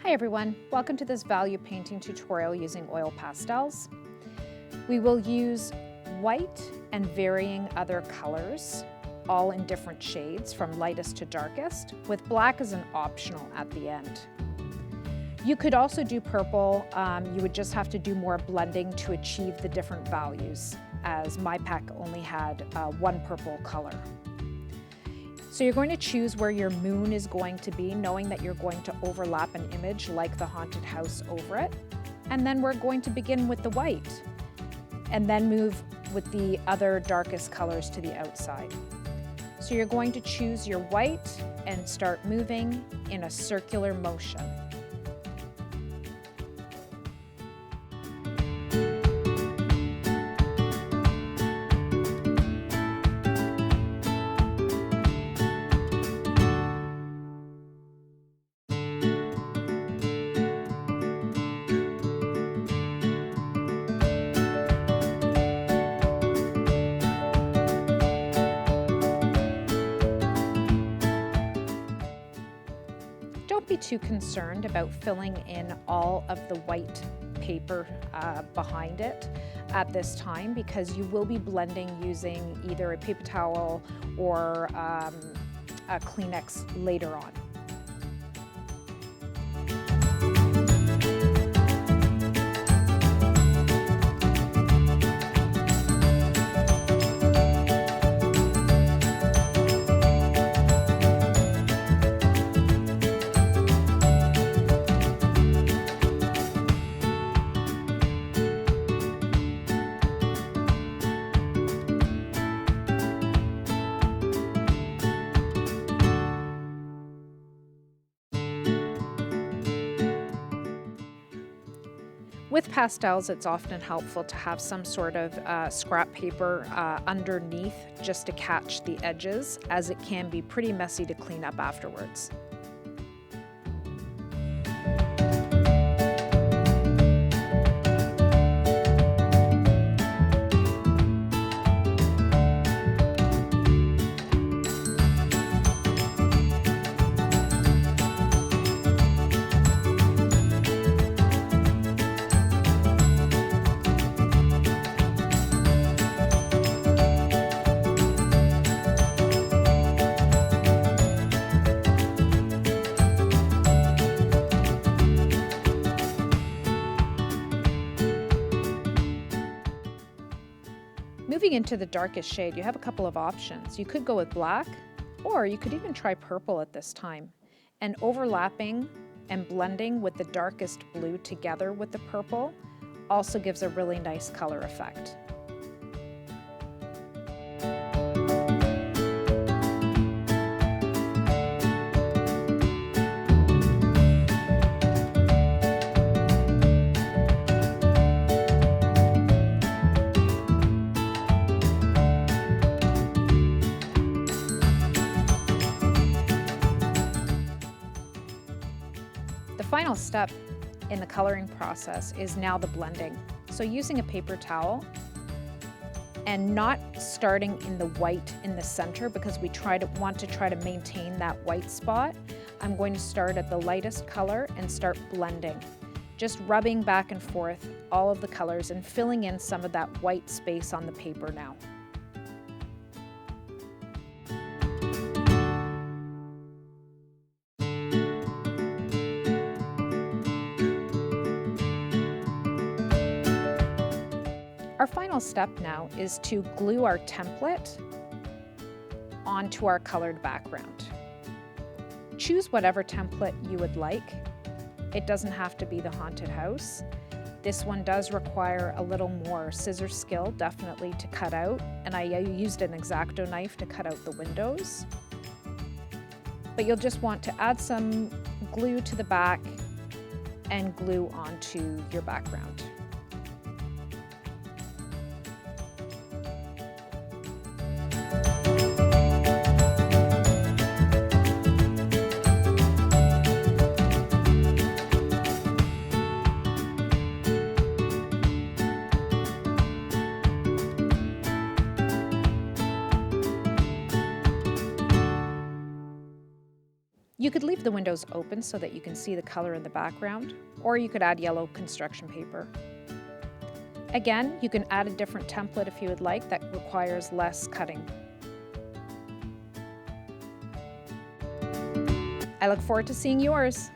Hi everyone, welcome to this value painting tutorial using oil pastels. We will use white and varying other colors, all in different shades from lightest to darkest, with black as an optional at the end. You could also do purple, you would just have to do more blending to achieve the different values, as my pack only had one purple color. So you're going to choose where your moon is going to be, knowing that you're going to overlap an image like the haunted house over it. And then we're going to begin with the white and then move with the other darkest colors to the outside. So you're going to choose your white and start moving in a circular motion. Don't be too concerned about filling in all of the white paper behind it at this time, because you will be blending using either a paper towel or a Kleenex later on. With pastels, it's often helpful to have some sort of scrap paper underneath just to catch the edges, as it can be pretty messy to clean up afterwards. Moving into the darkest shade, you have a couple of options. You could go with black, or you could even try purple at this time. And overlapping and blending with the darkest blue together with the purple also gives a really nice color effect. The final step in the coloring process is now the blending. So using a paper towel and not starting in the white in the center, because we want to try to maintain that white spot, I'm going to start at the lightest color and start blending. Just rubbing back and forth all of the colors and filling in some of that white space on the paper now. Our final step now is to glue our template onto our colored background. Choose whatever template you would like. It doesn't have to be the haunted house. This one does require a little more scissor skill, definitely, to cut out, and I used an X-Acto knife to cut out the windows. But you'll just want to add some glue to the back and glue onto your background. You could leave the windows open so that you can see the color in the background, or you could add yellow construction paper. Again, you can add a different template if you would like that requires less cutting. I look forward to seeing yours.